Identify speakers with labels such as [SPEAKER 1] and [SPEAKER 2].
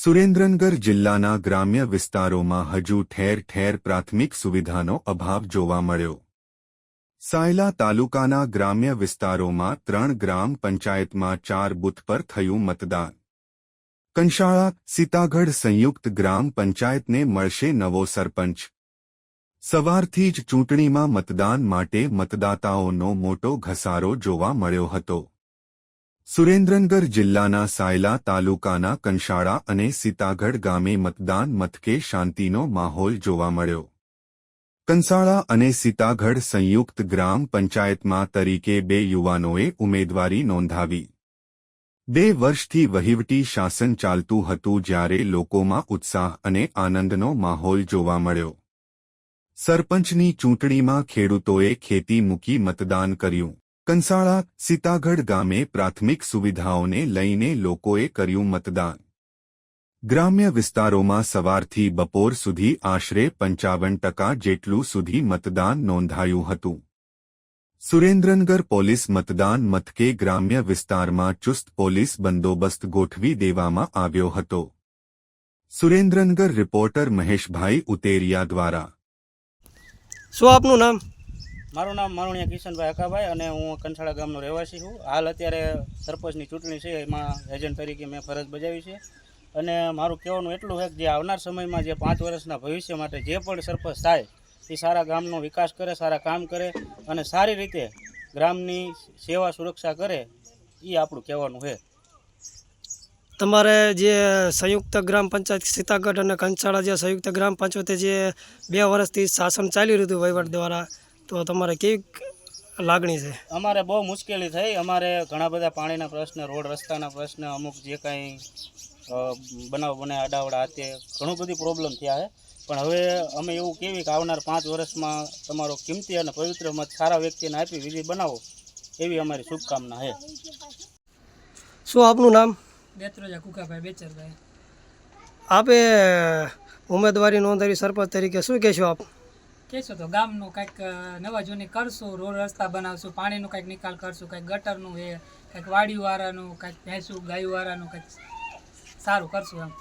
[SPEAKER 1] સુરેન્દ્રનગર જિલ્લાના ગ્રામ્ય વિસ્તારોમાં હજુ ઠેર ઠેર પ્રાથમિક સુવિધાનો અભાવ જોવા મળ્યો। સાયલા તાલુકાના ગ્રામ્ય વિસ્તારોમાં 3 ગ્રામ પંચાયતમાં 4 બૂથ પર થયું મતદાન। કંશાળા સીતાગઢ સંયુક્ત ગ્રામ પંચાયતને મળશે નવો સરપંચ। સવારથી જ ચૂંટણીમાં મતદાન માટે મતદાતાઓનો મોટો ઘસારો જોવા મળ્યો હતો। સુરેન્દ્રનગર જિલ્લાના સાયલા તાલુકાના કંશાળા અને સીતાગઢ ગામે મતદાન મથકે શાંતિનો માહોલ જોવા મળ્યો। કંસાળા અને સીતાગઢ સંયુક્ત ગ્રામ પંચાયતમાં તરીકે 2 યુવાનોએ ઉમેદવારી નોંધાવી। 2 વર્ષથી વહીવટી શાસન ચાલતું હતું, જ્યારે લોકોમાં ઉત્સાહ અને આનંદનો માહોલ જોવા મળ્યો। સરપંચની ચૂંટણીમાં ખેડૂતોએ ખેતી મૂકી મતદાન કર્યું। કંસાળા સીતાગઢ ગામે પ્રાથમિક સુવિધાઓને લઈને લોકોએ કર્યું મતદાન। ગ્રામ્ય વિસ્તારોમાં સવારથી બપોર સુધી આશરે 55% જેટલું સુધી મતદાન નોંધાયું હતું। સુરેન્દ્રનગર પોલીસ મતદાન મથકે ગ્રામ્ય વિસ્તારમાં ચુસ્ત પોલીસ બંદોબસ્ત ગોઠવી દેવામાં આવ્યો હતો। સુરેન્દ્રનગર રિપોર્ટર મહેશભાઈ ઉતેરિયા દ્વારા।
[SPEAKER 2] શું આપનું નામ?
[SPEAKER 3] મારું નામ મારુણિયા કિશનભાઈ અકાભાઈ અને હું કંસાળા ગામનો રહેવાસી છું। હાલ અત્યારે સરપંચની ચૂંટણી છે, એમાં એજન્ટ તરીકે મેં ફરજ બજાવી છે। અને મારું કહેવાનું એટલું છે કે જે આવનાર સમયમાં જે 5 વર્ષના ભવિષ્ય માટે જે પણ સરપંચ થાય એ સારા ગામનો વિકાસ કરે, સારા કામ કરે અને સારી રીતે ગ્રામની સેવા સુરક્ષા કરે, એ આપણું કહેવાનું છે।
[SPEAKER 2] તમારે જે સંયુક્ત ગ્રામ પંચાયત સીતાગઢ અને કંસાળા જે સંયુક્ત ગ્રામ પંચાયતે જે 2 વર્ષથી શાસન ચાલી રહ્યું હતું વહીવટ દ્વારા, તો તમારે કેવી લાગણી છે?
[SPEAKER 3] અમારે બહુ મુશ્કેલી થઈ। અમારે ઘણા બધા પાણીના પ્રશ્ન, રોડ રસ્તાના પ્રશ્ન, અમુક જે કાંઈ બનાવ બને આડાવડા હાથે ઘણું બધી પ્રોબ્લેમ થયા છે। પણ હવે અમે એવું કહેવી કે આવનાર 5 વર્ષમાં તમારો કિંમતી અને પવિત્ર મત સારા વ્યક્તિને આપી વિજય બનાવો, એવી અમારી શુભકામના છે।
[SPEAKER 2] શું આપનું નામ?
[SPEAKER 4] બેત્રોજા કુકાભાઈ બેચરભાઈ।
[SPEAKER 2] આપે ઉમેદવારી નોંધાવી સરપંચ તરીકે, શું કહેશો આપ?
[SPEAKER 4] કહેશો તો ગામનું કંઈક નવા જૂની કરશું, રોડ રસ્તા બનાવશું, પાણીનું કંઈક નિકાલ કરશું, કંઈક ગટરનું છે, કંઈક વાડીવાળાનું, કંઈક ભેંસું ગાયુવાળાનું કંઈક સારું કરશું એમ।